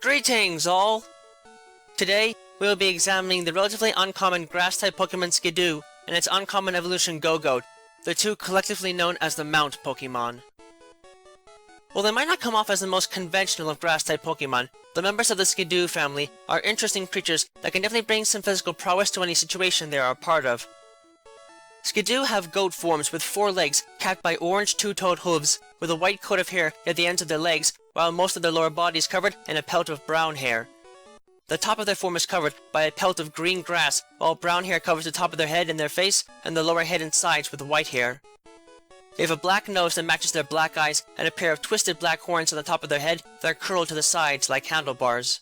Greetings all! Today, we will be examining the relatively uncommon grass-type Pokemon Skidoo and its uncommon evolution Gogoat, the two collectively known as the Mount Pokémon. While they might not come off as the most conventional of grass-type Pokemon, the members of the Skidoo family are interesting creatures that can definitely bring some physical prowess to any situation they are a part of. Skidoo have goat forms with 4 legs capped by orange two-toed hooves, with a white coat of hair at the ends of their legs, while most of their lower body is covered in a pelt of brown hair. The top of their form is covered by a pelt of green grass, while brown hair covers the top of their head and their face, and the lower head and sides with white hair. They have a black nose that matches their black eyes, and a pair of twisted black horns on the top of their head that are curled to the sides like handlebars.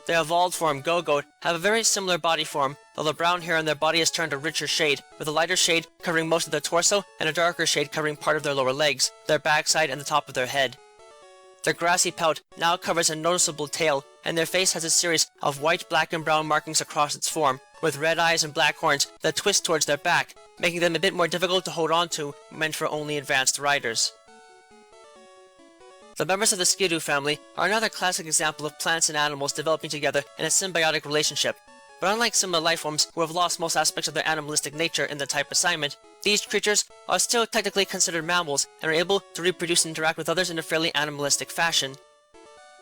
Their evolved form, Gogoat, have a very similar body form, though the brown hair on their body is turned a richer shade, with a lighter shade covering most of their torso and a darker shade covering part of their lower legs, their backside, and the top of their head. Their grassy pelt now covers a noticeable tail, and their face has a series of white, black, and brown markings across its form, with red eyes and black horns that twist towards their back, making them a bit more difficult to hold on to, meant for only advanced riders. The members of the Skidoo family are another classic example of plants and animals developing together in a symbiotic relationship, but unlike similar life forms who have lost most aspects of their animalistic nature in the type assignment, these creatures are still technically considered mammals and are able to reproduce and interact with others in a fairly animalistic fashion.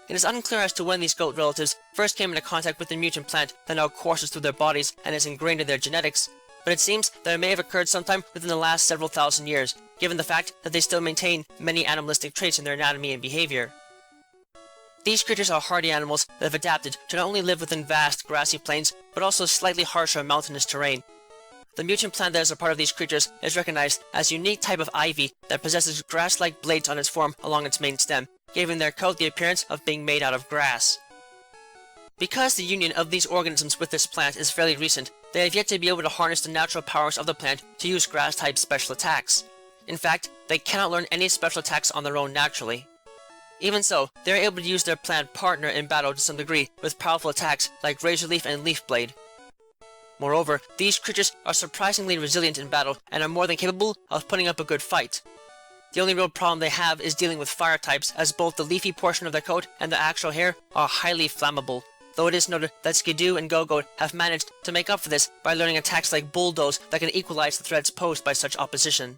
It is unclear as to when these goat relatives first came into contact with the mutant plant that now courses through their bodies and is ingrained in their genetics, but it seems that it may have occurred sometime within the last several thousand years, given the fact that they still maintain many animalistic traits in their anatomy and behavior. These creatures are hardy animals that have adapted to not only live within vast grassy plains, but also slightly harsher mountainous terrain. The mutant plant that is a part of these creatures is recognized as a unique type of ivy that possesses grass-like blades on its form along its main stem, giving their coat the appearance of being made out of grass. Because the union of these organisms with this plant is fairly recent, they have yet to be able to harness the natural powers of the plant to use grass-type special attacks. In fact, they cannot learn any special attacks on their own naturally. Even so, they are able to use their plant partner in battle to some degree with powerful attacks like Razor Leaf and Leaf Blade. Moreover, these creatures are surprisingly resilient in battle and are more than capable of putting up a good fight. The only real problem they have is dealing with fire types, as both the leafy portion of their coat and the actual hair are highly flammable, though it is noted that Skidoo and Gogoat have managed to make up for this by learning attacks like Bulldoze that can equalize the threats posed by such opposition.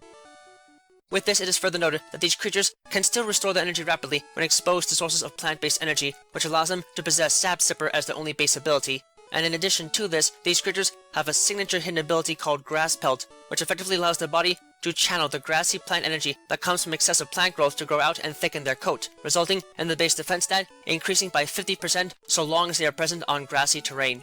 With this, it is further noted that these creatures can still restore their energy rapidly when exposed to sources of plant-based energy, which allows them to possess Sap Sipper as their only base ability. And in addition to this, these creatures have a signature hidden ability called Grass Pelt, which effectively allows their body to channel the grassy plant energy that comes from excessive plant growth to grow out and thicken their coat, resulting in the base defense stat increasing by 50% so long as they are present on grassy terrain.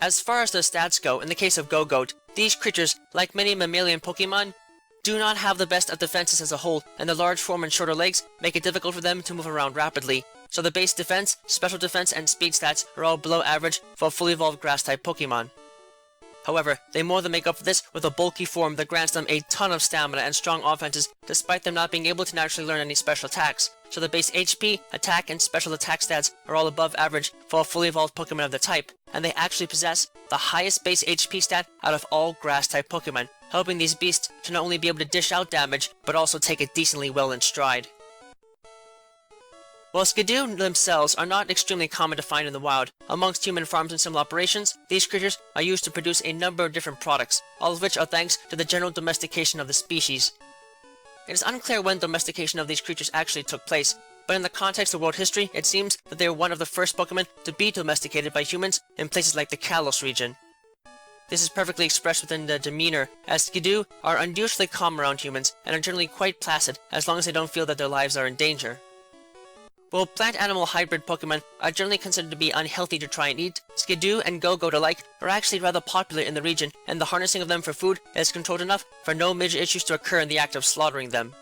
As far as their stats go, in the case of Gogoat, these creatures, like many mammalian Pokemon, do not have the best of defenses as a whole, and the large form and shorter legs make it difficult for them to move around rapidly. So the base defense, special defense, and speed stats are all below average for a fully evolved grass-type Pokemon. However, they more than make up for this with a bulky form that grants them a ton of stamina and strong offenses despite them not being able to naturally learn any special attacks. So the base HP, attack, and special attack stats are all above average for a fully evolved Pokemon of the type, and they actually possess the highest base HP stat out of all grass-type Pokemon, helping these beasts to not only be able to dish out damage, but also take it decently well in stride. While Skidoo themselves are not extremely common to find in the wild, amongst human farms and similar operations, these creatures are used to produce a number of different products, all of which are thanks to the general domestication of the species. It is unclear when domestication of these creatures actually took place, but in the context of world history, it seems that they were one of the first Pokemon to be domesticated by humans in places like the Kalos region. This is perfectly expressed within their demeanor, as Skidoo are unusually calm around humans and are generally quite placid as long as they don't feel that their lives are in danger. While plant-animal hybrid Pokemon are generally considered to be unhealthy to try and eat, Skidoo and Gogoat alike are actually rather popular in the region, and the harnessing of them for food is controlled enough for no major issues to occur in the act of slaughtering them.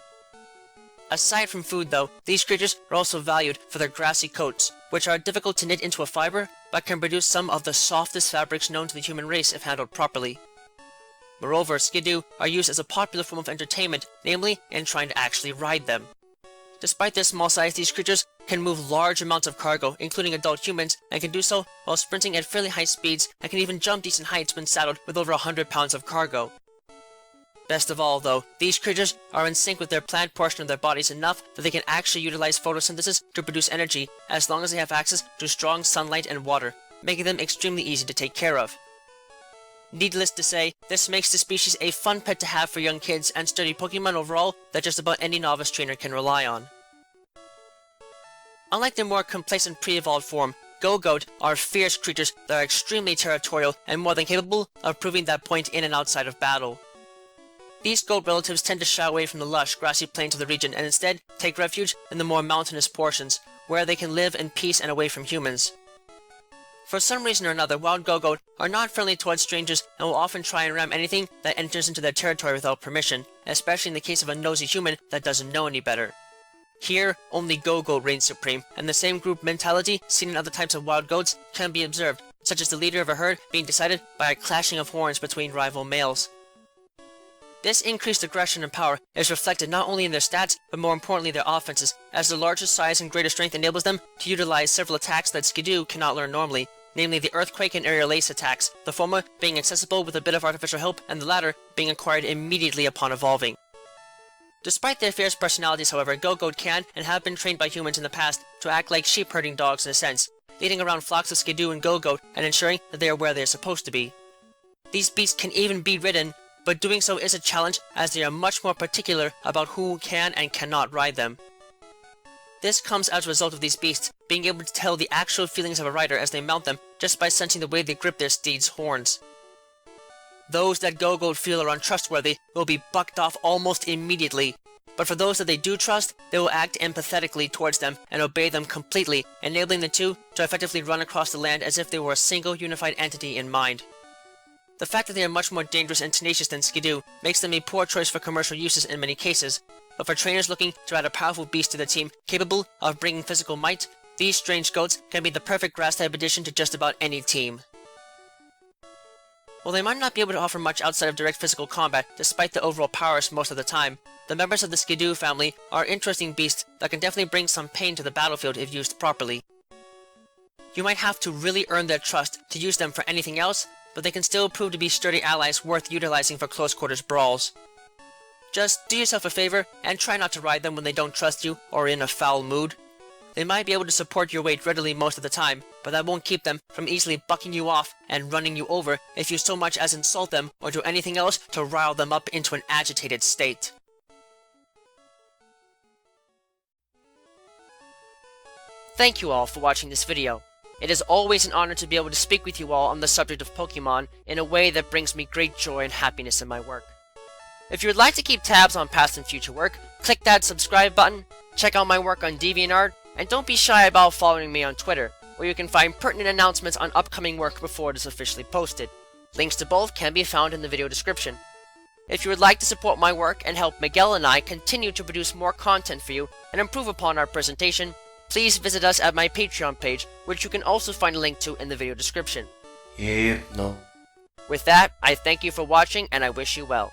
Aside from food though, these creatures are also valued for their grassy coats, which are difficult to knit into a fiber, but can produce some of the softest fabrics known to the human race if handled properly. Moreover, Skidoo are used as a popular form of entertainment, namely in trying to actually ride them. Despite their small size, these creatures can move large amounts of cargo, including adult humans, and can do so while sprinting at fairly high speeds and can even jump decent heights when saddled with over 100 pounds of cargo. Best of all though, these creatures are in sync with their plant portion of their bodies enough that they can actually utilize photosynthesis to produce energy as long as they have access to strong sunlight and water, making them extremely easy to take care of. Needless to say, this makes the species a fun pet to have for young kids and sturdy Pokemon overall that just about any novice trainer can rely on. Unlike their more complacent pre-evolved form, Gogoat are fierce creatures that are extremely territorial and more than capable of proving that point in and outside of battle. These goat relatives tend to shy away from the lush, grassy plains of the region and instead take refuge in the more mountainous portions, where they can live in peace and away from humans. For some reason or another, wild Gogoat are not friendly towards strangers and will often try and ram anything that enters into their territory without permission, especially in the case of a nosy human that doesn't know any better. Here, only Gogoat reigns supreme, and the same group mentality seen in other types of wild goats can be observed, such as the leader of a herd being decided by a clashing of horns between rival males. This increased aggression and power is reflected not only in their stats, but more importantly their offenses, as their larger size and greater strength enables them to utilize several attacks that Skidoo cannot learn normally, namely the Earthquake and Aerial Ace attacks, the former being accessible with a bit of artificial help, and the latter being acquired immediately upon evolving. Despite their fierce personalities, however, Gogoat can and have been trained by humans in the past to act like sheep-herding dogs in a sense, leading around flocks of Skidoo and Gogoat and ensuring that they are where they are supposed to be. These beasts can even be ridden, but doing so is a challenge as they are much more particular about who can and cannot ride them. This comes as a result of these beasts being able to tell the actual feelings of a rider as they mount them just by sensing the way they grip their steeds' horns. Those that Gogoat feel are untrustworthy will be bucked off almost immediately, but for those that they do trust, they will act empathetically towards them and obey them completely, enabling the two to effectively run across the land as if they were a single unified entity in mind. The fact that they are much more dangerous and tenacious than Skidoo makes them a poor choice for commercial uses in many cases, but for trainers looking to add a powerful beast to their team capable of bringing physical might, these strange goats can be the perfect grass-type addition to just about any team. While they might not be able to offer much outside of direct physical combat, despite the overall prowess most of the time, the members of the Skidoo family are interesting beasts that can definitely bring some pain to the battlefield if used properly. You might have to really earn their trust to use them for anything else, but they can still prove to be sturdy allies worth utilizing for close quarters brawls. Just do yourself a favor and try not to ride them when they don't trust you or are in a foul mood. They might be able to support your weight readily most of the time, but that won't keep them from easily bucking you off and running you over if you so much as insult them or do anything else to rile them up into an agitated state. Thank you all for watching this video. It is always an honor to be able to speak with you all on the subject of Pokemon in a way that brings me great joy and happiness in my work. If you would like to keep tabs on past and future work, click that subscribe button, check out my work on DeviantArt, and don't be shy about following me on Twitter, where you can find pertinent announcements on upcoming work before it is officially posted. Links to both can be found in the video description. If you would like to support my work and help Miguel and I continue to produce more content for you and improve upon our presentation, please visit us at my Patreon page, which you can also find a link to in the video description. Yeah, no. With that, I thank you for watching and I wish you well.